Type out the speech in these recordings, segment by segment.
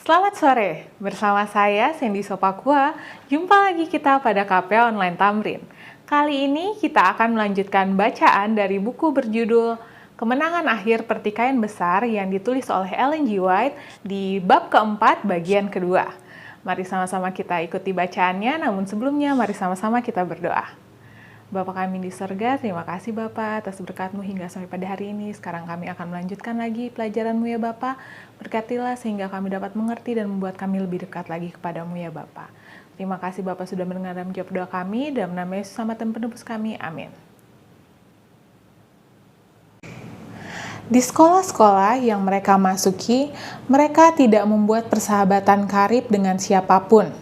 Selamat sore, bersama saya Sandy Sopakua. Jumpa lagi kita pada KPA Online Tamrin. Kali ini kita akan melanjutkan bacaan dari buku berjudul Kemenangan Akhir Pertikaian Besar yang ditulis oleh Ellen G. White di bab keempat bagian kedua. Mari sama-sama kita ikuti bacaannya, namun sebelumnya mari sama-sama kita berdoa. Bapa kami di surga, terima kasih Bapa atas berkat-Mu hingga sampai pada hari ini. Sekarang kami akan melanjutkan lagi pelajaran-Mu ya Bapa. Berkatilah sehingga kami dapat mengerti dan membuat kami lebih dekat lagi kepadamu ya Bapa. Terima kasih Bapa sudah mendengar dan menjawab doa kami. Dalam nama Yesus sama Tuhan penebus kami. Amin. Di sekolah-sekolah yang mereka masuki, mereka tidak membuat persahabatan karib dengan siapapun.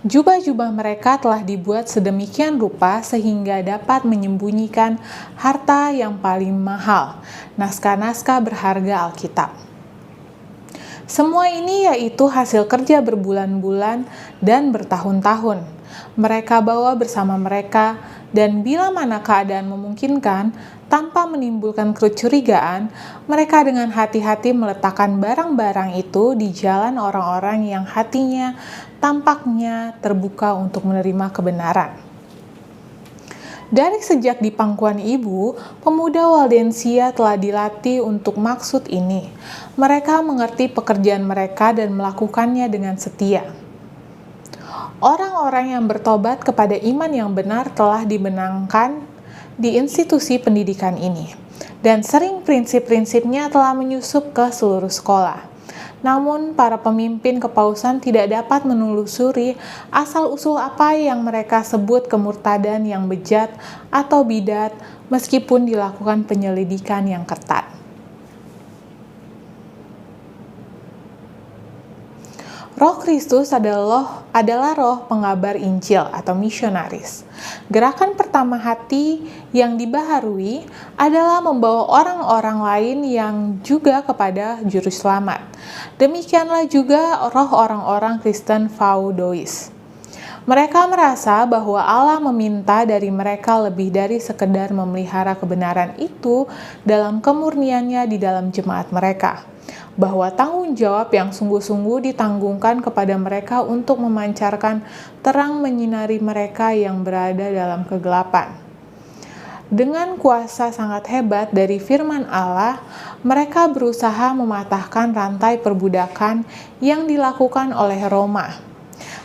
Jubah-jubah mereka telah dibuat sedemikian rupa sehingga dapat menyembunyikan harta yang paling mahal, naskah-naskah berharga Alkitab. Semua ini yaitu hasil kerja berbulan-bulan dan bertahun-tahun. Mereka bawa bersama mereka, dan bila mana keadaan memungkinkan, tanpa menimbulkan kecurigaan, mereka dengan hati-hati meletakkan barang-barang itu di jalan orang-orang yang hatinya tampaknya terbuka untuk menerima kebenaran. Dari sejak di pangkuan ibu, pemuda Waldensia telah dilatih untuk maksud ini. Mereka mengerti pekerjaan mereka dan melakukannya dengan setia. Orang-orang yang bertobat kepada iman yang benar telah dibenangkan di institusi pendidikan ini, dan sering prinsip-prinsipnya telah menyusup ke seluruh sekolah. Namun, para pemimpin kepausan tidak dapat menelusuri asal-usul apa yang mereka sebut kemurtadan yang bejat atau bidat, meskipun dilakukan penyelidikan yang ketat. Roh Kristus adalah roh pengabar Injil atau misionaris. Gerakan pertama hati yang dibaharui adalah membawa orang-orang lain yang juga kepada juru selamat. Demikianlah juga roh orang-orang Kristen Vaudois. Mereka merasa bahwa Allah meminta dari mereka lebih dari sekedar memelihara kebenaran itu dalam kemurniannya di dalam jemaat mereka, bahwa tanggung jawab yang sungguh-sungguh ditanggungkan kepada mereka untuk memancarkan terang menyinari mereka yang berada dalam kegelapan. Dengan kuasa sangat hebat dari firman Allah, mereka berusaha mematahkan rantai perbudakan yang dilakukan oleh Roma.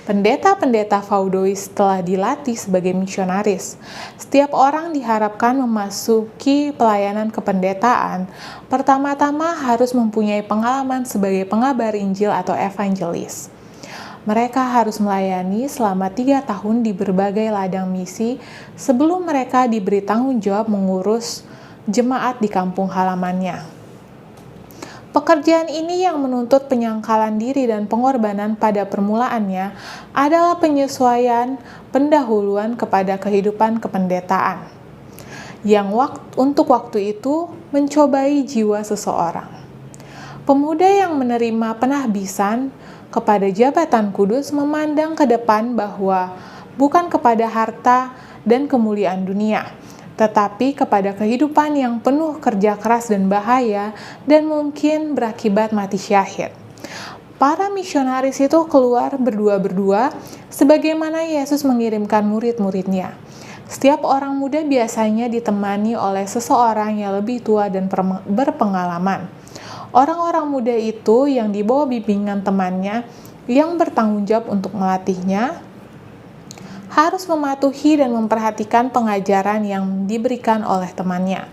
Pendeta-pendeta Vaudois telah dilatih sebagai misionaris. Setiap orang diharapkan memasuki pelayanan kependetaan, pertama-tama harus mempunyai pengalaman sebagai pengabar Injil atau evangelis. Mereka harus melayani selama 3 tahun di berbagai ladang misi sebelum mereka diberi tanggung jawab mengurus jemaat di kampung halamannya. Pekerjaan ini yang menuntut penyangkalan diri dan pengorbanan pada permulaannya adalah penyesuaian pendahuluan kepada kehidupan kependetaan, yang untuk waktu itu mencobai jiwa seseorang. Pemuda yang menerima penahbisan kepada jabatan kudus memandang ke depan bahwa bukan kepada harta dan kemuliaan dunia, tetapi kepada kehidupan yang penuh kerja keras dan bahaya dan mungkin berakibat mati syahid. Para misionaris itu keluar berdua-berdua sebagaimana Yesus mengirimkan murid-muridnya. Setiap orang muda biasanya ditemani oleh seseorang yang lebih tua dan berpengalaman. Orang-orang muda itu yang dibawa bimbingan temannya yang bertanggung jawab untuk melatihnya harus mematuhi dan memperhatikan pengajaran yang diberikan oleh temannya.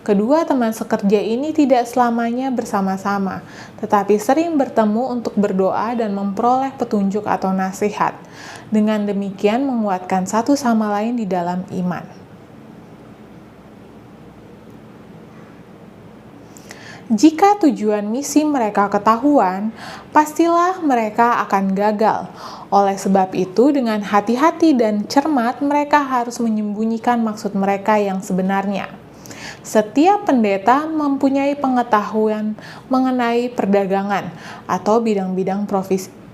Kedua teman sekerja ini tidak selamanya bersama-sama, tetapi sering bertemu untuk berdoa dan memperoleh petunjuk atau nasihat. Dengan demikian menguatkan satu sama lain di dalam iman. Jika tujuan misi mereka ketahuan, pastilah mereka akan gagal. Oleh sebab itu, dengan hati-hati dan cermat, mereka harus menyembunyikan maksud mereka yang sebenarnya. Setiap pendeta mempunyai pengetahuan mengenai perdagangan atau bidang-bidang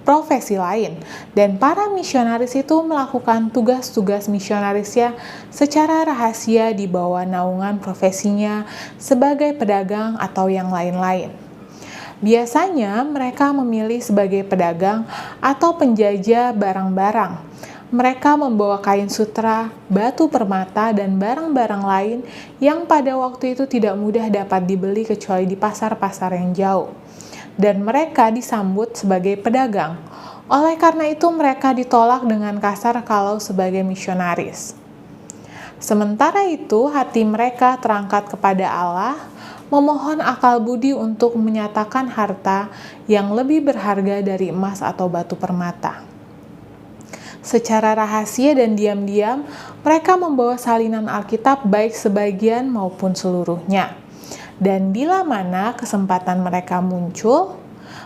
profesi lain, dan para misionaris itu melakukan tugas-tugas misionarisnya secara rahasia di bawah naungan profesinya sebagai pedagang atau yang lain-lain. Biasanya mereka memilih sebagai pedagang atau penjajah barang-barang. Mereka membawa kain sutra, batu permata, dan barang-barang lain yang pada waktu itu tidak mudah dapat dibeli kecuali di pasar-pasar yang jauh. Dan mereka disambut sebagai pedagang. Oleh karena itu mereka ditolak dengan kasar kalau sebagai misionaris. Sementara itu hati mereka terangkat kepada Allah, memohon akal budi untuk menyatakan harta yang lebih berharga dari emas atau batu permata. Secara rahasia dan diam-diam, mereka membawa salinan Alkitab baik sebagian maupun seluruhnya. Dan bila mana kesempatan mereka muncul,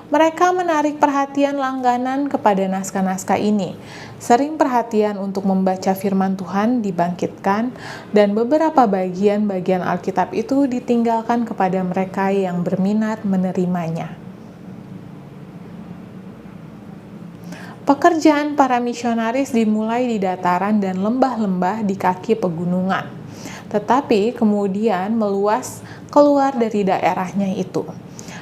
mereka menarik perhatian langganan kepada naskah-naskah ini. Sering perhatian untuk membaca firman Tuhan dibangkitkan, dan beberapa bagian-bagian Alkitab itu ditinggalkan kepada mereka yang berminat menerimanya. Pekerjaan para misionaris dimulai di dataran dan lembah-lembah di kaki pegunungan, tetapi kemudian meluas keluar dari daerahnya itu.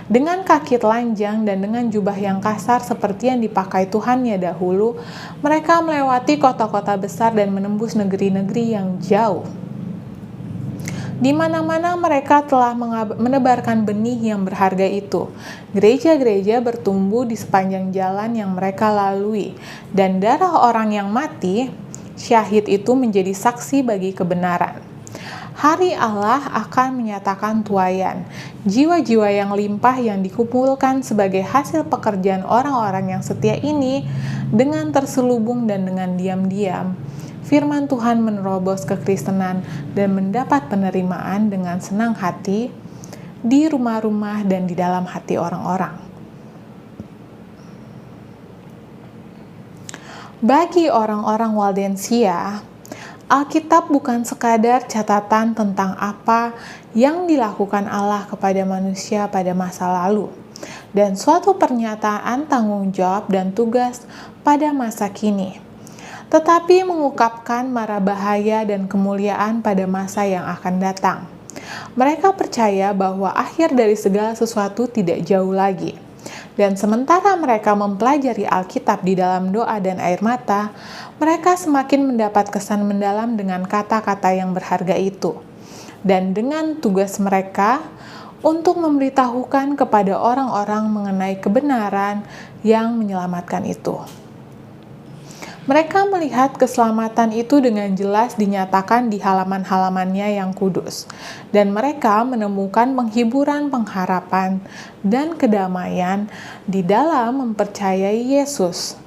Dengan kaki telanjang dan dengan jubah yang kasar seperti yang dipakai Tuhannya dahulu, mereka melewati kota-kota besar dan menembus negeri-negeri yang jauh. Di mana-mana mereka telah menebarkan benih yang berharga itu. Gereja-gereja bertumbuh di sepanjang jalan yang mereka lalui, dan darah orang yang mati, syahid itu menjadi saksi bagi kebenaran. Hari Allah akan menyatakan tuaian, jiwa-jiwa yang limpah yang dikumpulkan sebagai hasil pekerjaan orang-orang yang setia ini dengan terselubung dan dengan diam-diam. Firman Tuhan menerobos kekristenan dan mendapat penerimaan dengan senang hati di rumah-rumah dan di dalam hati orang-orang. Bagi orang-orang Waldensia, Alkitab bukan sekadar catatan tentang apa yang dilakukan Allah kepada manusia pada masa lalu, dan suatu pernyataan tanggung jawab dan tugas pada masa kini, tetapi mengungkapkan mara bahaya dan kemuliaan pada masa yang akan datang. Mereka percaya bahwa akhir dari segala sesuatu tidak jauh lagi. Dan sementara mereka mempelajari Alkitab di dalam doa dan air mata, mereka semakin mendapat kesan mendalam dengan kata-kata yang berharga itu. Dan dengan tugas mereka untuk memberitahukan kepada orang-orang mengenai kebenaran yang menyelamatkan itu. Mereka melihat keselamatan itu dengan jelas dinyatakan di halaman-halamannya yang kudus, dan mereka menemukan penghiburan, pengharapan, dan kedamaian di dalam mempercayai Yesus.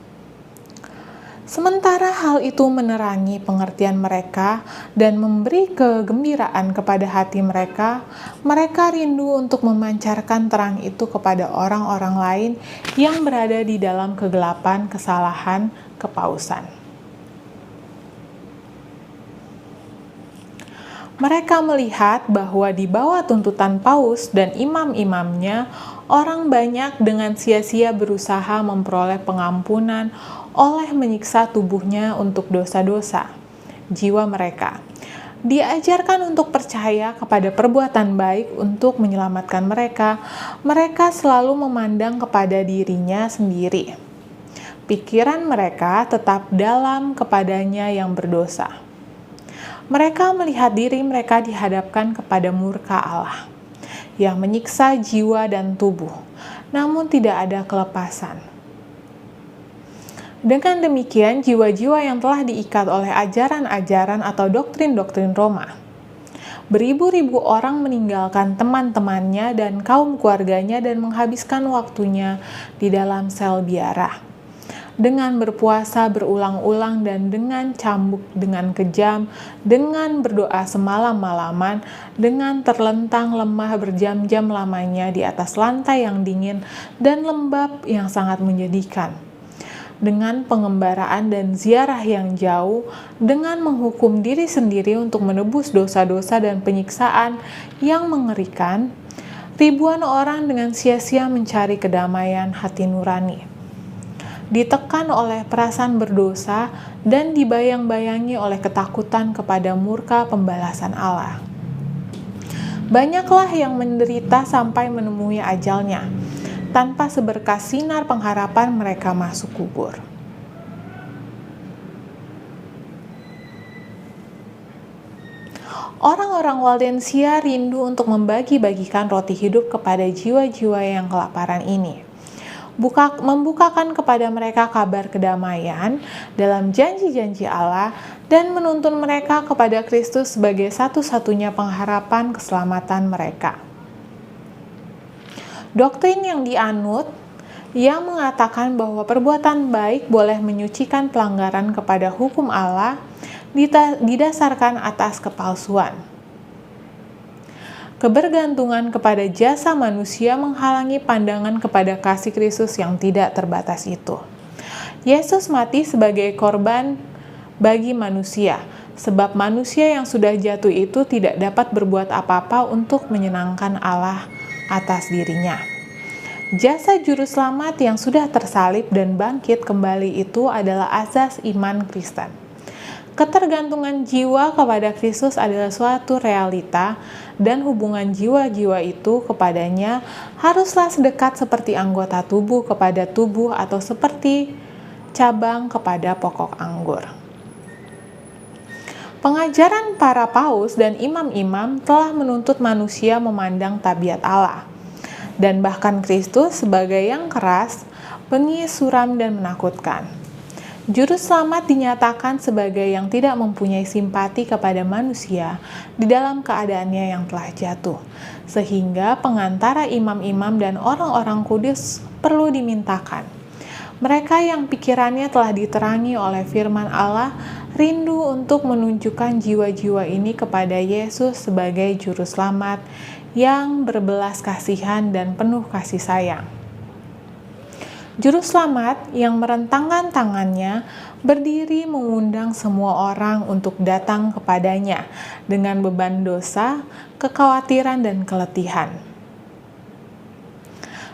Sementara hal itu menerangi pengertian mereka dan memberi kegembiraan kepada hati mereka, mereka rindu untuk memancarkan terang itu kepada orang-orang lain yang berada di dalam kegelapan, kesalahan, kepausan. Mereka melihat bahwa di bawah tuntutan Paus dan imam-imamnya, orang banyak dengan sia-sia berusaha memperoleh pengampunan oleh menyiksa tubuhnya untuk dosa-dosa jiwa mereka. Diajarkan untuk percaya kepada perbuatan baik untuk menyelamatkan mereka, mereka selalu memandang kepada dirinya sendiri. Pikiran mereka tetap dalam kepadanya yang berdosa. Mereka melihat diri mereka dihadapkan kepada murka Allah, yang menyiksa jiwa dan tubuh, namun tidak ada kelepasan. Dengan demikian, jiwa-jiwa yang telah diikat oleh ajaran-ajaran atau doktrin-doktrin Roma. Beribu-ribu orang meninggalkan teman-temannya dan kaum keluarganya dan menghabiskan waktunya di dalam sel biara. Dengan berpuasa berulang-ulang dan dengan cambuk dengan kejam, dengan berdoa semalam-malaman, dengan terlentang lemah berjam-jam lamanya di atas lantai yang dingin dan lembab yang sangat menyedihkan. Dengan pengembaraan dan ziarah yang jauh, dengan menghukum diri sendiri untuk menebus dosa-dosa dan penyiksaan yang mengerikan, ribuan orang dengan sia-sia mencari kedamaian hati nurani. Ditekan oleh perasaan berdosa dan dibayang-bayangi oleh ketakutan kepada murka pembalasan Allah. Banyaklah yang menderita sampai menemui ajalnya, tanpa seberkas sinar pengharapan mereka masuk kubur. Orang-orang Waldensia rindu untuk membagi-bagikan roti hidup kepada jiwa-jiwa yang kelaparan ini. Membukakan kepada mereka kabar kedamaian dalam janji-janji Allah dan menuntun mereka kepada Kristus sebagai satu-satunya pengharapan keselamatan mereka. Doktrin yang dianut yang mengatakan bahwa perbuatan baik boleh menyucikan pelanggaran kepada hukum Allah didasarkan atas kepalsuan. Kebergantungan kepada jasa manusia menghalangi pandangan kepada kasih Kristus yang tidak terbatas itu. Yesus mati sebagai korban bagi manusia, sebab manusia yang sudah jatuh itu tidak dapat berbuat apa-apa untuk menyenangkan Allah atas dirinya. Jasa juru selamat yang sudah tersalib dan bangkit kembali itu adalah asas iman Kristen. Ketergantungan jiwa kepada Kristus adalah suatu realita, dan hubungan jiwa-jiwa itu kepadanya haruslah sedekat seperti anggota tubuh kepada tubuh atau seperti cabang kepada pokok anggur. Pengajaran para paus dan imam-imam telah menuntut manusia memandang tabiat Allah, dan bahkan Kristus sebagai yang keras, bengis, suram, dan menakutkan. Juru selamat dinyatakan sebagai yang tidak mempunyai simpati kepada manusia di dalam keadaannya yang telah jatuh, sehingga pengantara imam-imam dan orang-orang kudus perlu dimintakan. Mereka yang pikirannya telah diterangi oleh firman Allah rindu untuk menunjukkan jiwa-jiwa ini kepada Yesus sebagai juru selamat yang berbelas kasihan dan penuh kasih sayang. Juru selamat yang merentangkan tangannya berdiri mengundang semua orang untuk datang kepadanya dengan beban dosa, kekhawatiran, dan keletihan.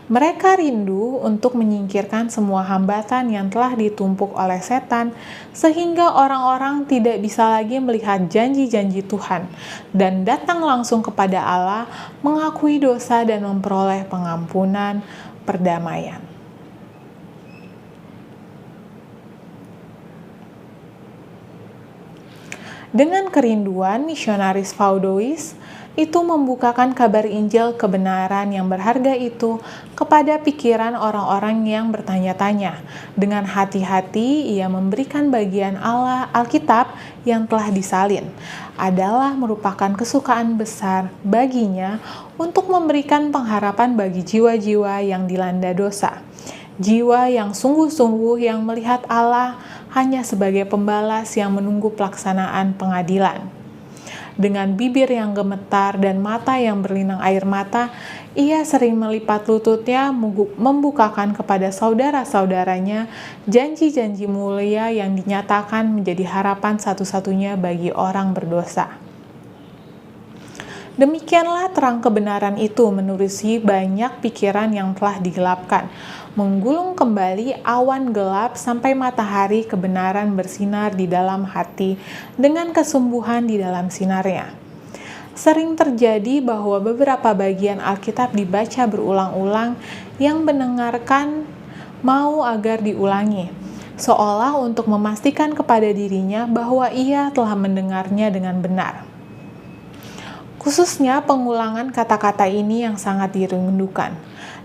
Mereka rindu untuk menyingkirkan semua hambatan yang telah ditumpuk oleh setan, sehingga orang-orang tidak bisa lagi melihat janji-janji Tuhan dan datang langsung kepada Allah, mengakui dosa dan memperoleh pengampunan, perdamaian. Dengan kerinduan, misionaris Vaudois itu membukakan kabar Injil kebenaran yang berharga itu kepada pikiran orang-orang yang bertanya-tanya. Dengan hati-hati ia memberikan bagian Allah Alkitab yang telah disalin. Adalah merupakan kesukaan besar baginya untuk memberikan pengharapan bagi jiwa-jiwa yang dilanda dosa. Jiwa yang sungguh-sungguh yang melihat Allah hanya sebagai pembalas yang menunggu pelaksanaan pengadilan. Dengan bibir yang gemetar dan mata yang berlinang air mata, ia sering melipat lututnya membukakan kepada saudara-saudaranya janji-janji mulia yang dinyatakan menjadi harapan satu-satunya bagi orang berdosa. Demikianlah terang kebenaran itu menerusi banyak pikiran yang telah digelapkan, menggulung kembali awan gelap sampai matahari kebenaran bersinar di dalam hati dengan kesungguhan di dalam sinarnya. Sering terjadi bahwa beberapa bagian Alkitab dibaca berulang-ulang yang mendengarkan mau agar diulangi, seolah untuk memastikan kepada dirinya bahwa ia telah mendengarnya dengan benar. Khususnya pengulangan kata-kata ini yang sangat dirindukan.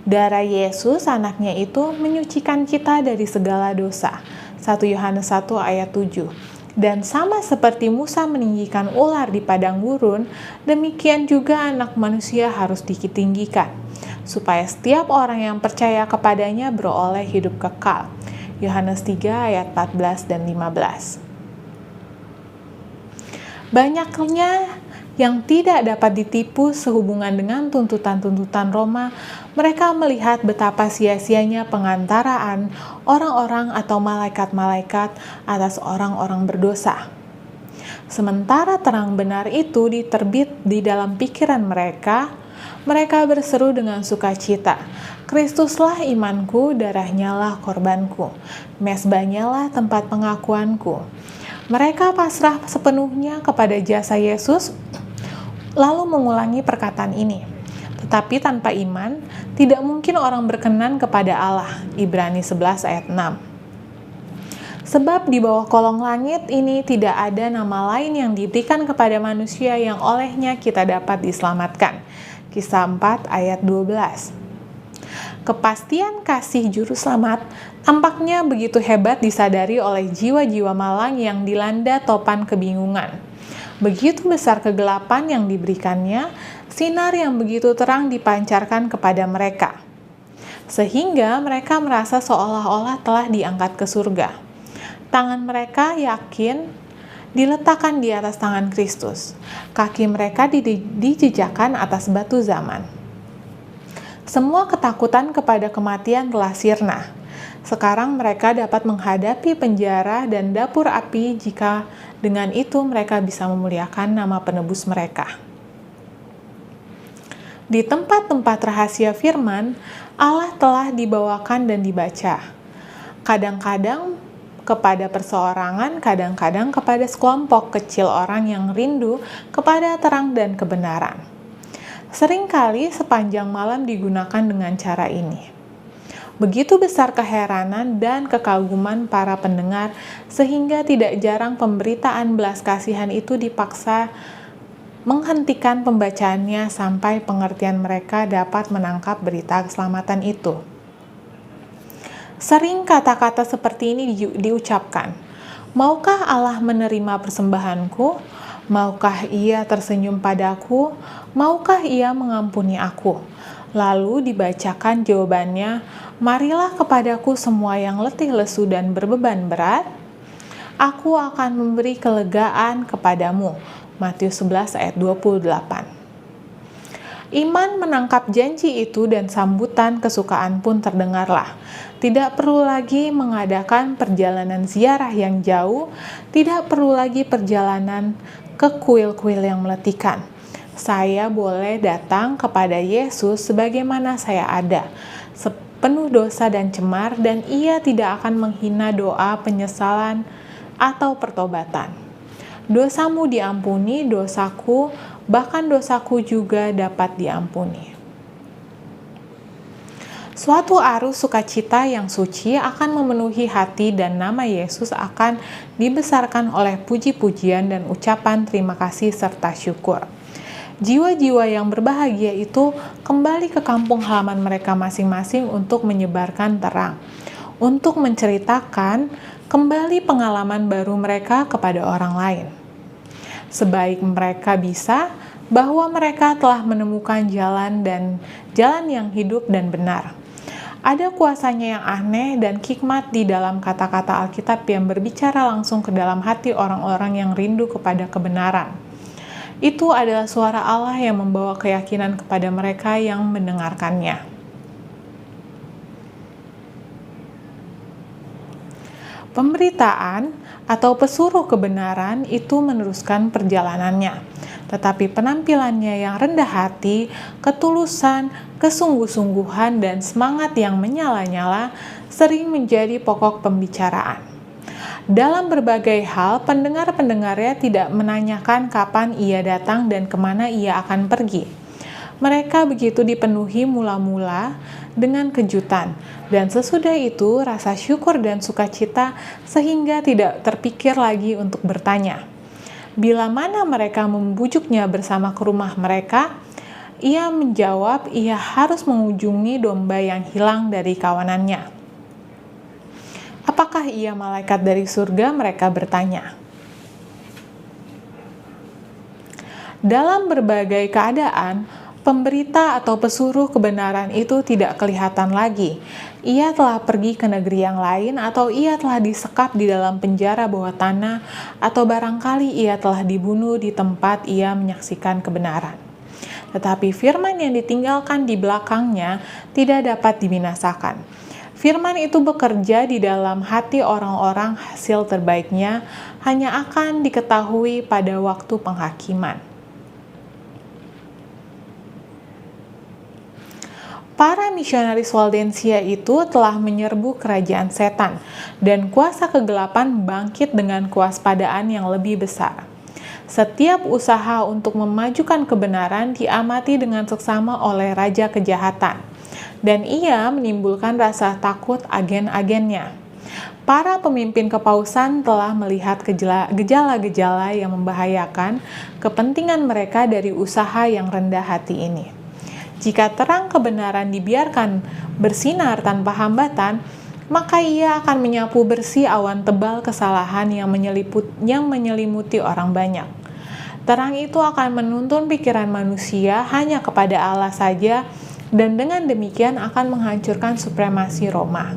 Darah Yesus anaknya itu menyucikan kita dari segala dosa. 1 Yohanes 1 ayat 7. Dan sama seperti Musa meninggikan ular di padang gurun, demikian juga anak manusia harus ditinggikan, supaya setiap orang yang percaya kepadanya beroleh hidup kekal. Yohanes 3 ayat 14 dan 15. Banyaknya yang tidak dapat ditipu sehubungan dengan tuntutan-tuntutan Roma, mereka melihat betapa sia-sianya pengantaraan orang-orang atau malaikat-malaikat atas orang-orang berdosa. Sementara terang benar itu diterbit di dalam pikiran mereka, mereka berseru dengan sukacita, Kristuslah imanku, darahnya lah korbanku, mezbahnya lah tempat pengakuanku. Mereka pasrah sepenuhnya kepada jasa Yesus, lalu mengulangi perkataan ini. Tetapi tanpa iman, tidak mungkin orang berkenan kepada Allah. Ibrani 11 ayat 6. Sebab di bawah kolong langit ini tidak ada nama lain yang diberikan kepada manusia yang olehnya kita dapat diselamatkan. Kisah 4 ayat 12. Kepastian kasih juru selamat tampaknya begitu hebat disadari oleh jiwa-jiwa malang yang dilanda topan kebingungan. Begitu besar kegelapan yang diberikannya, sinar yang begitu terang dipancarkan kepada mereka, sehingga mereka merasa seolah-olah telah diangkat ke surga. Tangan mereka yakin diletakkan di atas tangan Kristus. Kaki mereka dijejakkan atas batu zaman. Semua ketakutan kepada kematian telah sirna. Sekarang mereka dapat menghadapi penjara dan dapur api jika dengan itu mereka bisa memuliakan nama penebus mereka. Di tempat-tempat rahasia firman, Allah telah dibawakan dan dibaca. Kadang-kadang kepada perseorangan, kadang-kadang kepada sekelompok kecil orang yang rindu kepada terang dan kebenaran. Seringkali sepanjang malam digunakan dengan cara ini. Begitu besar keheranan dan kekaguman para pendengar, sehingga tidak jarang pemberitaan belas kasihan itu dipaksa menghentikan pembacaannya sampai pengertian mereka dapat menangkap berita keselamatan itu. Sering kata-kata seperti ini diucapkan. Maukah Allah menerima persembahanku? Maukah Ia tersenyum padaku? Maukah Ia mengampuni aku? Lalu dibacakan jawabannya, marilah kepadaku semua yang letih lesu dan berbeban berat, aku akan memberi kelegaan kepadamu. Matius 11 ayat 28. Iman menangkap janji itu dan sambutan kesukaan pun terdengarlah. Tidak perlu lagi mengadakan perjalanan ziarah yang jauh, tidak perlu lagi perjalanan ke kuil-kuil yang meletihkan. Saya boleh datang kepada Yesus sebagaimana saya ada, sepenuh dosa dan cemar, dan Ia tidak akan menghina doa penyesalan atau pertobatan. Dosamu diampuni, dosaku, bahkan dosaku juga dapat diampuni. Suatu arus sukacita yang suci akan memenuhi hati dan nama Yesus akan dibesarkan oleh puji-pujian dan ucapan terima kasih serta syukur. Jiwa-jiwa yang berbahagia itu kembali ke kampung halaman mereka masing-masing untuk menyebarkan terang, untuk menceritakan kembali pengalaman baru mereka kepada orang lain. Sebaik mereka bisa, bahwa mereka telah menemukan jalan yang hidup dan benar. Ada kuasanya yang aneh dan hikmat di dalam kata-kata Alkitab yang berbicara langsung ke dalam hati orang-orang yang rindu kepada kebenaran. Itu adalah suara Allah yang membawa keyakinan kepada mereka yang mendengarkannya. Pemberitaan atau pesuruh kebenaran itu meneruskan perjalanannya, tetapi penampilannya yang rendah hati, ketulusan, kesungguh-sungguhan, dan semangat yang menyala-nyala sering menjadi pokok pembicaraan. Dalam berbagai hal, pendengar-pendengarnya tidak menanyakan kapan ia datang dan kemana ia akan pergi. Mereka begitu dipenuhi mula-mula dengan kejutan, dan sesudah itu rasa syukur dan sukacita sehingga tidak terpikir lagi untuk bertanya. Bila mana mereka membujuknya bersama ke rumah mereka, ia menjawab ia harus mengunjungi domba yang hilang dari kawanannya. Apakah ia malaikat dari surga? Mereka bertanya. Dalam berbagai keadaan, pemberita atau pesuruh kebenaran itu tidak kelihatan lagi. Ia telah pergi ke negeri yang lain, atau ia telah disekap di dalam penjara bawah tanah, atau barangkali ia telah dibunuh di tempat ia menyaksikan kebenaran. Tetapi firman yang ditinggalkan di belakangnya tidak dapat dibinasakan. Firman itu bekerja di dalam hati orang-orang, hasil terbaiknya hanya akan diketahui pada waktu penghakiman. Para misionaris Waldensia itu telah menyerbu kerajaan setan, dan kuasa kegelapan bangkit dengan kewaspadaan yang lebih besar. Setiap usaha untuk memajukan kebenaran diamati dengan seksama oleh raja kejahatan, dan ia menimbulkan rasa takut agen-agennya. Para pemimpin kepausan telah melihat gejala-gejala yang membahayakan kepentingan mereka dari usaha yang rendah hati ini. Jika terang kebenaran dibiarkan bersinar tanpa hambatan, maka ia akan menyapu bersih awan tebal kesalahan yang menyelimuti orang banyak. Terang itu akan menuntun pikiran manusia hanya kepada Allah saja, dan dengan demikian akan menghancurkan supremasi Roma.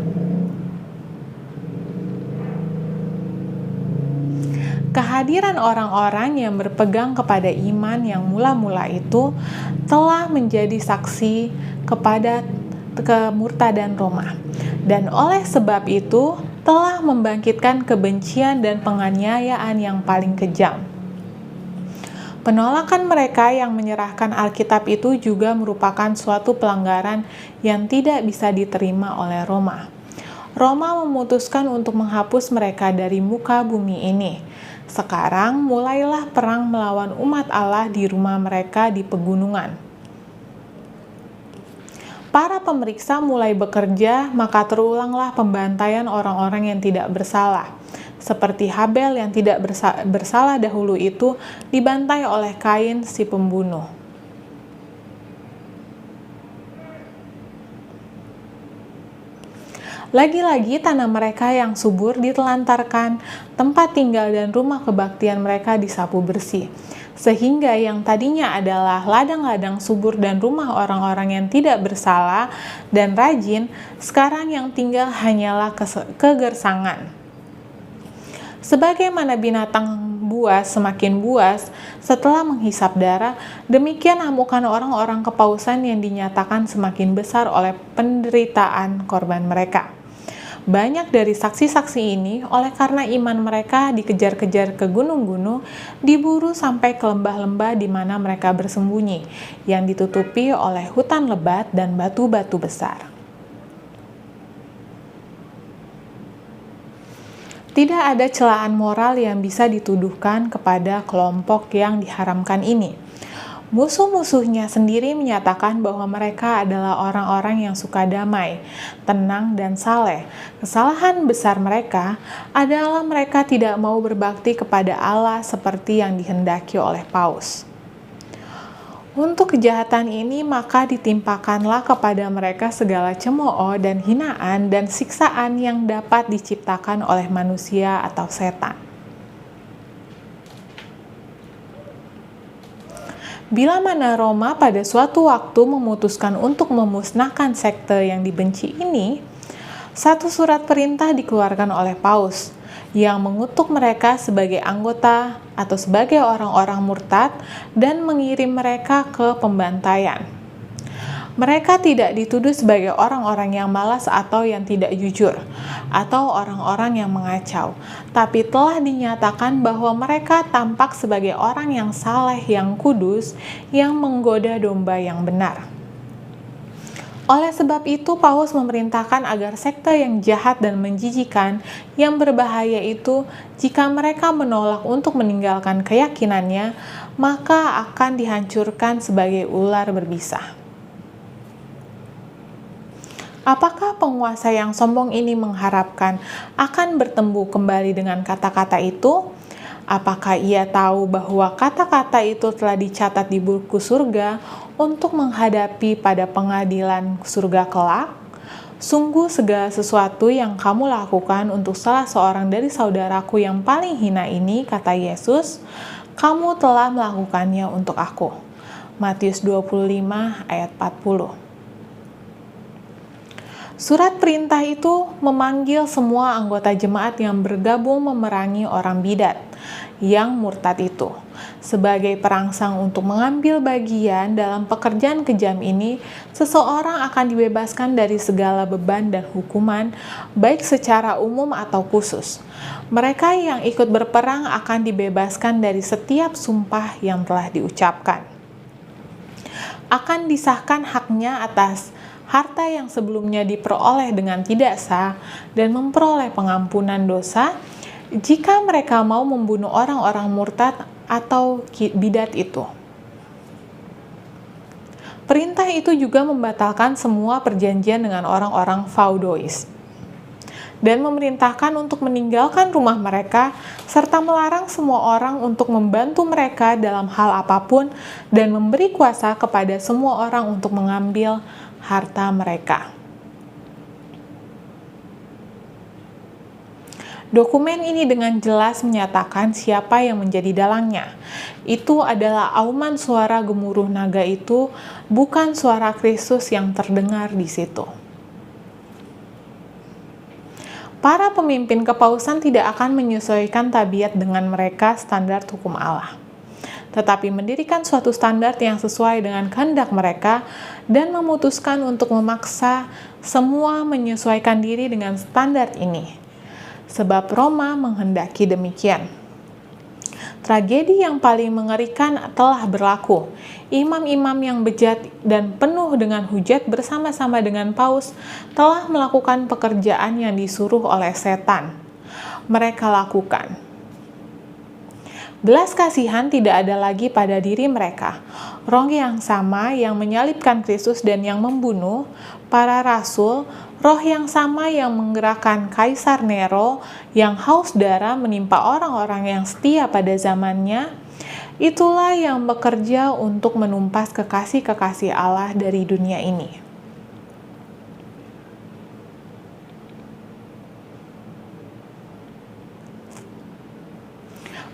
Kehadiran orang-orang yang berpegang kepada iman yang mula-mula itu telah menjadi saksi kepada kemurtadan Roma, dan oleh sebab itu telah membangkitkan kebencian dan penganiayaan yang paling kejam. Penolakan mereka yang menyerahkan Alkitab itu juga merupakan suatu pelanggaran yang tidak bisa diterima oleh Roma. Roma memutuskan untuk menghapus mereka dari muka bumi ini. Sekarang mulailah perang melawan umat Allah di rumah mereka di pegunungan. Para pemeriksa mulai bekerja, maka terulanglah pembantaian orang-orang yang tidak bersalah. Seperti Habel yang tidak bersalah dahulu itu dibantai oleh Kain si pembunuh. Lagi-lagi tanah mereka yang subur ditelantarkan, tempat tinggal dan rumah kebaktian mereka disapu bersih. Sehingga yang tadinya adalah ladang-ladang subur dan rumah orang-orang yang tidak bersalah dan rajin, sekarang yang tinggal hanyalah kegersangan. Sebagaimana binatang buas semakin buas setelah menghisap darah, demikian amukan orang-orang kepausan yang dinyatakan semakin besar oleh penderitaan korban mereka. Banyak dari saksi-saksi ini oleh karena iman mereka dikejar-kejar ke gunung-gunung, diburu sampai ke lembah-lembah di mana mereka bersembunyi, yang ditutupi oleh hutan lebat dan batu-batu besar. Tidak ada celaan moral yang bisa dituduhkan kepada kelompok yang diharamkan ini. Musuh-musuhnya sendiri menyatakan bahwa mereka adalah orang-orang yang suka damai, tenang, dan saleh. Kesalahan besar mereka adalah mereka tidak mau berbakti kepada Allah seperti yang dihendaki oleh Paus. Untuk kejahatan ini maka ditimpakanlah kepada mereka segala cemooh dan hinaan dan siksaan yang dapat diciptakan oleh manusia atau setan. Bila mana Roma pada suatu waktu memutuskan untuk memusnahkan sekte yang dibenci ini, satu surat perintah dikeluarkan oleh Paus yang mengutuk mereka sebagai anggota atau sebagai orang-orang murtad dan mengirim mereka ke pembantaian. Mereka tidak dituduh sebagai orang-orang yang malas atau yang tidak jujur, atau orang-orang yang mengacau, tapi telah dinyatakan bahwa mereka tampak sebagai orang yang saleh, yang kudus, yang menggoda domba yang benar. Oleh sebab itu, Paulus memerintahkan agar sekte yang jahat dan menjijikan, yang berbahaya itu, jika mereka menolak untuk meninggalkan keyakinannya, maka akan dihancurkan sebagai ular berbisa. Apakah penguasa yang sombong ini mengharapkan akan bertemu kembali dengan kata-kata itu? Apakah ia tahu bahwa kata-kata itu telah dicatat di buku surga untuk menghadapi pada pengadilan surga kelak? Sungguh segala sesuatu yang kamu lakukan untuk salah seorang dari saudaraku yang paling hina ini, kata Yesus, kamu telah melakukannya untuk aku. Matius 25 ayat 40. Surat perintah itu memanggil semua anggota jemaat yang bergabung memerangi orang bidat yang murtad itu. Sebagai perangsang untuk mengambil bagian dalam pekerjaan kejam ini, seseorang akan dibebaskan dari segala beban dan hukuman, baik secara umum atau khusus. Mereka yang ikut berperang akan dibebaskan dari setiap sumpah yang telah diucapkan. Akan disahkan haknya atas harta yang sebelumnya diperoleh dengan tidak sah dan memperoleh pengampunan dosa. Jika mereka mau membunuh orang-orang murtad atau bidat itu. Perintah itu juga membatalkan semua perjanjian dengan orang-orang Faudois dan memerintahkan untuk meninggalkan rumah mereka serta melarang semua orang untuk membantu mereka dalam hal apapun dan memberi kuasa kepada semua orang untuk mengambil harta mereka. Dokumen ini dengan jelas menyatakan siapa yang menjadi dalangnya. Itu adalah auman suara gemuruh naga itu, bukan suara Kristus yang terdengar di situ. Para pemimpin kepausan tidak akan menyesuaikan tabiat dengan mereka standar hukum Allah, tetapi mendirikan suatu standar yang sesuai dengan kehendak mereka dan memutuskan untuk memaksa semua menyesuaikan diri dengan standar ini. Sebab Roma menghendaki demikian. Tragedi yang paling mengerikan telah berlaku. Imam-imam yang bejat dan penuh dengan hujat bersama-sama dengan Paus telah melakukan pekerjaan yang disuruh oleh setan. Mereka lakukan. Belas kasihan tidak ada lagi pada diri mereka. Roh yang sama yang menyalibkan Kristus dan yang membunuh para rasul, roh yang sama yang menggerakkan Kaisar Nero yang haus darah menimpa orang-orang yang setia pada zamannya, itulah yang bekerja untuk menumpas kekasih-kekasih Allah dari dunia ini.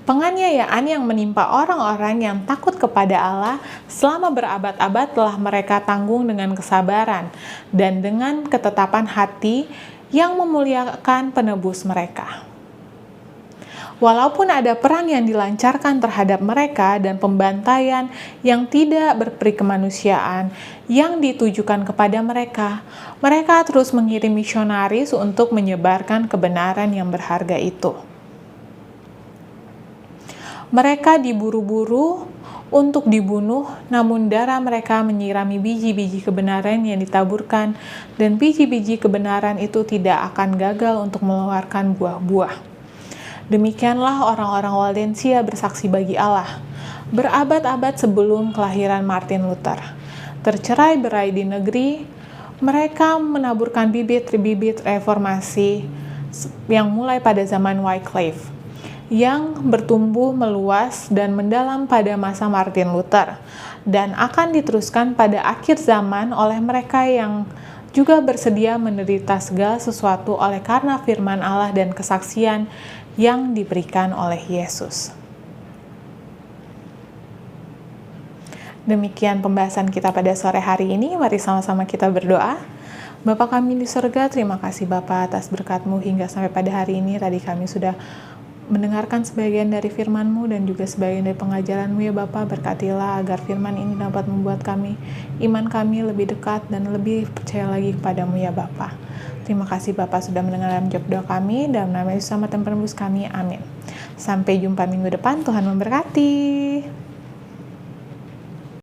Penganiayaan yang menimpa orang-orang yang takut kepada Allah selama berabad-abad telah mereka tanggung dengan kesabaran dan dengan ketetapan hati yang memuliakan penebus mereka. Walaupun ada perang yang dilancarkan terhadap mereka dan pembantaian yang tidak berperi kemanusiaan yang ditujukan kepada mereka, mereka terus mengirim misionaris untuk menyebarkan kebenaran yang berharga itu. Mereka diburu-buru untuk dibunuh, namun darah mereka menyirami biji-biji kebenaran yang ditaburkan, dan biji-biji kebenaran itu tidak akan gagal untuk mengeluarkan buah-buah. Demikianlah orang-orang Waldensia bersaksi bagi Allah, berabad-abad sebelum kelahiran Martin Luther. Tercerai-berai di negeri, mereka menaburkan bibit-bibit reformasi yang mulai pada zaman Wycliffe, yang bertumbuh meluas dan mendalam pada masa Martin Luther, dan akan diteruskan pada akhir zaman oleh mereka yang juga bersedia menderita segala sesuatu oleh karena firman Allah dan kesaksian yang diberikan oleh Yesus. Demikian pembahasan kita pada sore hari ini. Mari sama-sama kita berdoa. Bapa kami di surga, terima kasih Bapa atas berkat-Mu hingga sampai pada hari ini. Tadi kami sudah mendengarkan sebagian dari firman-Mu dan juga sebagian dari pengajaran-Mu ya Bapa. Berkatilah agar firman ini dapat membuat iman kami lebih dekat dan lebih percaya lagi kepada-Mu ya Bapa. Terima kasih Bapa sudah mendengarkan jawab doa kami, dalam nama Yesus sama penebus kami, amin. Sampai jumpa minggu depan, Tuhan memberkati.